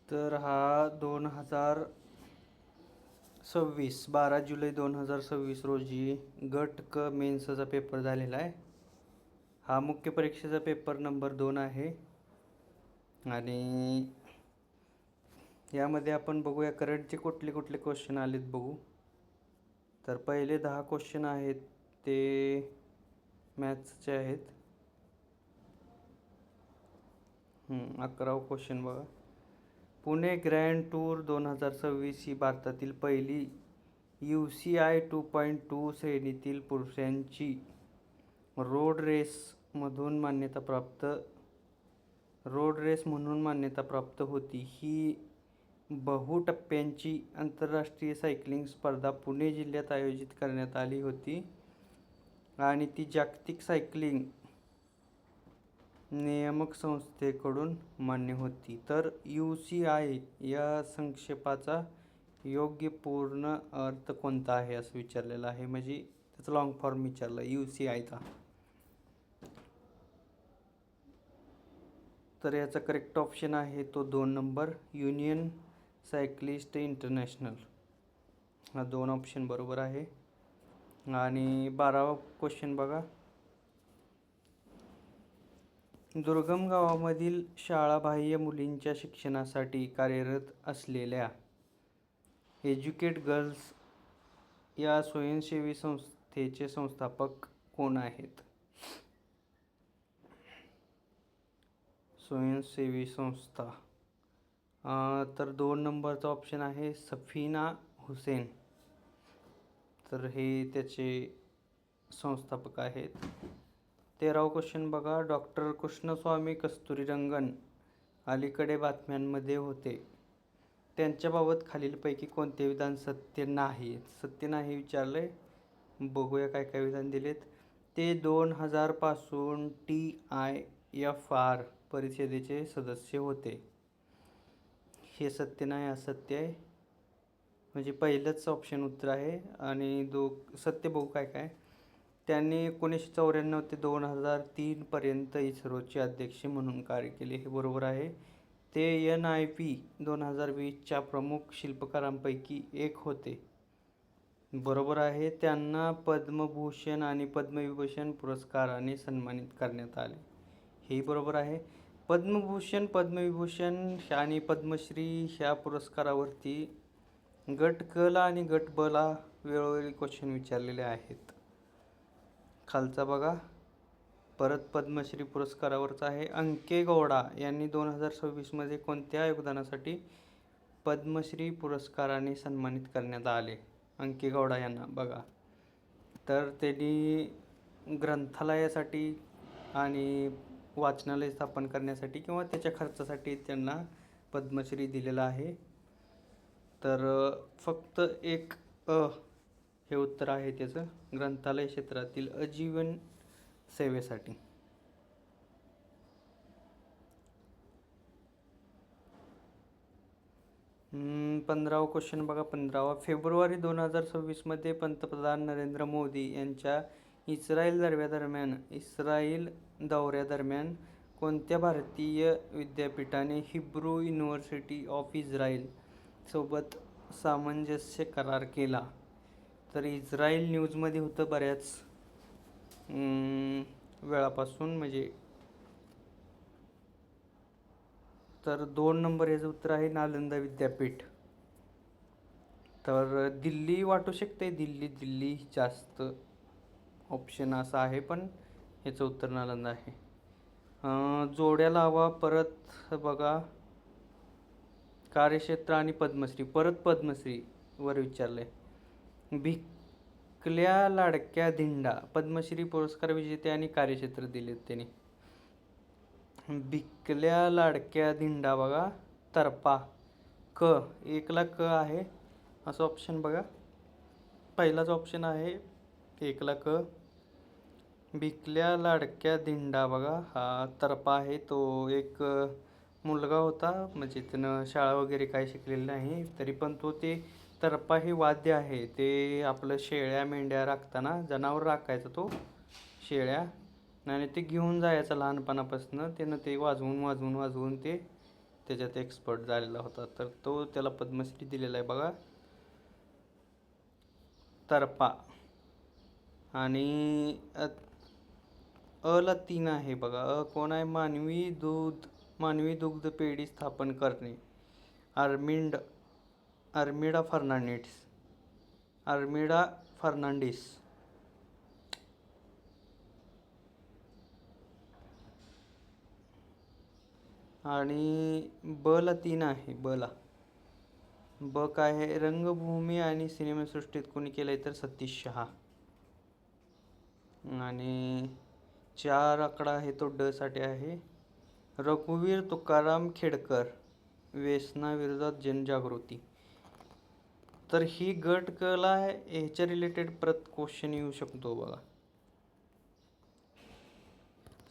तर हा 12 जुलै 2026 रोजी गट क मेन्सचा पेपर झालेला आहे. हा मुख्य परीक्षेचा पेपर नंबर 2 आहे आणि यामध्ये आपण बघूया करंटचे कुठले कुठले क्वेश्चन आलेत बघू. तर पहिले 10 क्वेश्चन आहेत ते मॅथ्सचे आहेत. 11वा क्वेश्चन बघा. पुणे ग्रँड टूर 2026 ही भारतातील पहिली UCI 2.2 श्रेणीतील पुरुषांची रोड रेस म्हणून मान्यता प्राप्त होती. ही बहुटप्प्यांची आंतरराष्ट्रीय सायकलिंग स्पर्धा पुणे जिल्ह्यात आयोजित करण्यात आली होती आणि ती जागतिक सायकलिंग नियामक संस्थेकडून मान्य होती. तर UCI या संक्षेपाचा योग्य पूर्ण अर्थ कोणता आहे असं विचारलेलं आहे, म्हणजे त्याचा लॉंग फॉर्म विचारला UCIचा. तर याचा करेक्ट ऑप्शन आहे तो 2 नंबर, युनियन सायक्लिस्ट इंटरनॅशनल. हा 2 ऑप्शन बरोबर आहे. आणि 12वा क्वेश्चन बघा. दुर्गम गावामधील शाळाबाह्य मुलींच्या शिक्षणासाठी कार्यरत असलेल्या एज्युकेट गर्ल्स या स्वयंसेवी संस्थेचे संस्थापक कोण आहेत? स्वयंसेवी संस्था तर 2 नंबरचा ऑप्शन आहे सफीना हुसेन. तर हे त्याचे संस्थापक आहेत. 13वा क्वेश्चन बघा. डॉक्टर कृष्णस्वामी कस्तुरीरंगन अलीकडे बातम्यांमध्ये होते. त्यांच्याबाबत खालीलपैकी कोणते विधान सत्य नाही? सत्य नाही विचारलंय. बघूया काय काय विधान दिलेत. ते 2000 पासून TIFR परिषदेचे सदस्य होते. हे सत्य नाही, असत्य आहे. म्हणजे पहिलंच ऑप्शन उत्तर आहे. आणि सत्य बघू काय काय. त्यांनी 1994 ते 2003 पर्यंत इस्रोचे अध्यक्ष म्हणून कार्य केले. हे बरोबर आहे. ते NIP 2020च्या प्रमुख शिल्पकारांपैकी एक होते. बरोबर आहे. त्यांना पद्मभूषण आणि पद्मविभूषण पुरस्काराने सन्मानित करण्यात आले. हेही बरोबर आहे. पद्मभूषण, पद्मविभूषण आणि पद्मश्री ह्या पुरस्कारावरती गट क ला आणि गट ब ला वेळोवेळी क्वेश्चन विचारलेले आहेत. खालचा बघा. परत पद्मश्री पुरस्कारावरचा आहे. अंके गौडा यांनी 2026 मध्ये कोणत्या योगदानासाठी पद्मश्री पुरस्काराने सन्मानित करण्यात आले? अंके गौडा यांना बघा. तर त्यांनी ग्रंथालयासाठी आणि वाचनालय स्थापन करण्यासाठी किंवा त्याच्या खर्चासाठी त्यांना पद्मश्री दिलेला आहे. तर फक्त एक हे उत्तर आहे त्याचं, ग्रंथालय क्षेत्रातील आजीवन सेवेसाठी. 15वा क्वेश्चन बघा. 15वा. फेब्रुवारी 2026 मध्ये पंतप्रधान नरेंद्र मोदी यांच्या इस्रायल दौऱ्यादरम्यान कोणत्या भारतीय विद्यापीठाने हिब्रू युनिव्हर्सिटी ऑफ इस्रायल सोबत सामंजस्य करार केला? तर इस्रायल न्यूजमध्ये होतं बऱ्याच वेळापासून, म्हणजे तर 2 नंबर याचं उत्तर आहे नालंदा विद्यापीठ. तर दिल्ली वाटू शकते, दिल्ली जास्त ऑप्शन असा आहे, पण याचं उत्तर नालंदा आहे. जोड्या लावा. परत बघा. कार्यक्षेत्र आणि पद्मश्री. परत पद्मश्री वर विचारले. भिकल्या लाडक्या धिंडा पद्मश्री पुरस्कार विजेते आणि कार्यक्षेत्र दिलेत त्यांनी. भिकल्या लाडक्या धिंडा बघा. तरपा क 1 ला क आहे असं ऑप्शन बघा. पहिलाच ऑप्शन आहे 1 ला क. भिकल्या लाडक्या धिंडा बघा. हा तरपा आहे. तो एक मुलगा होता, म्हणजे त्यानं शाळा वगैरे काय शिकलेलं नाही, तरी पण तो ते तरपा हे वाद्य आहे. ते आपलं शेळ्या मेंढ्या राखताना जनावर राखायचा तो, शेळ्या, आणि ते घेऊन जायचं लहानपणापासून. त्यानं ते वाजवून ते त्याच्यात एक्सपर्ट झालेला होता, तर तो त्याला पद्मश्री दिलेला आहे बघा. तरपा. आणि अला 3 आहे बघा. कोण आहे? मानवी दुग्ध पेढी स्थापन करणे. आर्मिडा फर्नांडिस. आणि ब ला 3 आहे. ब काय आहे? रंगभूमी आणि सिनेमासृष्टीत कोणी केलंय? तर सतीश शहा. आणि 4 आकडा आहे तो ड साठी आहे. रघुवीर तुकाराम खेडकर, व्यसनाविरोधात जनजागृती. तर ही गट कला ह्याच्या रिलेटेड परत क्वेश्चन येऊ शकतो बघा.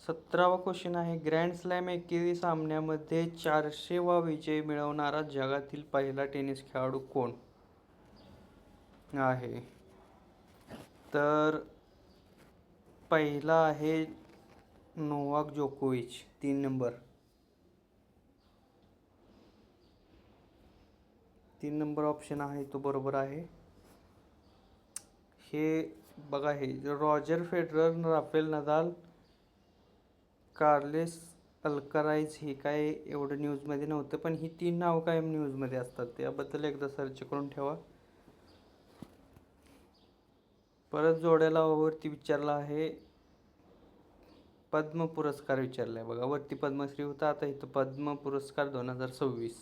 17वा क्वेश्चन आहे, ग्रँड स्लॅम एकेरी सामन्यामध्ये 400वा विजय मिळवणारा जगातील पहिला टेनिस खेळाडू कोण आहे? तर पहिला आहे नोवाक जोकोविच, 3 नंबर. 3 नंबर ऑप्शन आहे तो बरोबर आहे. हे बघा, हे Roger Federer, Rafael Nadal, Carlos Alcaraz. हे काय एवढं न्यूजमध्ये नव्हतं, पण ही 3 नावं कायम न्यूजमध्ये असतात, त्याबद्दल एकदा सर्च करून ठेवा. परत जोड्याला वरती विचारला आहे, पद्म पुरस्कार विचारला आहे बघा. वरती पद्मश्री होता, आता इथं पद्म पुरस्कार 2026.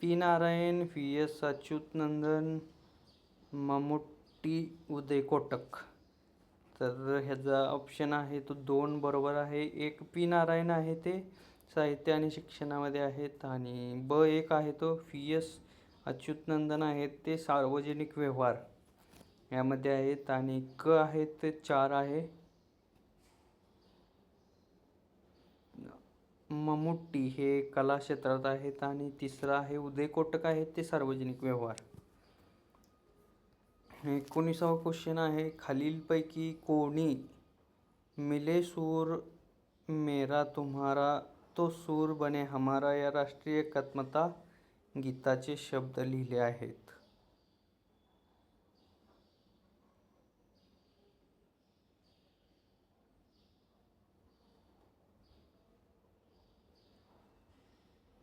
P Narayan, V S अच्युतनंदन, Mammootty, Uday Kotak. तर ह्याचा ऑप्शन आहे तो 2 बरोबर आहे. एक पी नारायण आहे ते साहित्य आणि शिक्षणामध्ये आहेत, आणि ब 1 आहे तो व्ही एस अच्युतनंदन आहेत ते सार्वजनिक व्यवहार यामध्ये आहेत. आणि क आहे ते 4 आहे, मम्मुट्टी हे कला क्षेत्रात आहेत. आणि तिसरं आहे उदय कोटक आहेत ते सार्वजनिक व्यवहार. 19वा क्वेश्चन आहे, खालीलपैकी कोणी मिले सूर मेरा तुम्हारा तो सूर बने हमारा या राष्ट्रीय एकात्मता गीताचे शब्द लिहिले आहेत?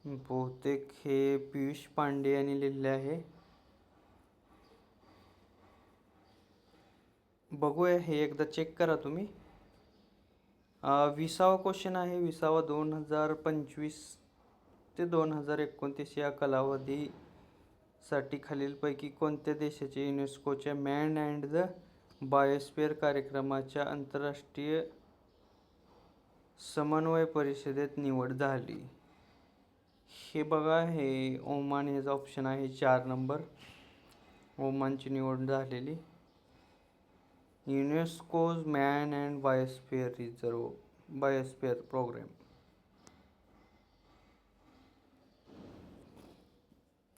बहुतेक हे पियुष पांडे यांनी लिहिले आहे. बघूया, हे एकदा चेक करा तुम्ही. 20वा क्वेश्चन आहे, 20वा 2025 ते 2029 या कालावधीसाठी खालीलपैकी कोणत्या देशाचे युनेस्कोच्या मॅन अँड द बायोस्फिअर कार्यक्रमाच्या आंतरराष्ट्रीय समन्वय परिषदेत निवड झाली? हे बघा, हे ओमान हेच ऑप्शन आहे, 4 नंबर. ओमानची निवड झालेली. युनेस्कोज मॅन अँड बायोस्फिअर प्रोग्राम.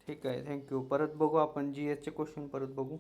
ठीक आहे, थँक्यू. परत बघू आपण GSचे क्वेश्चन परत बघू.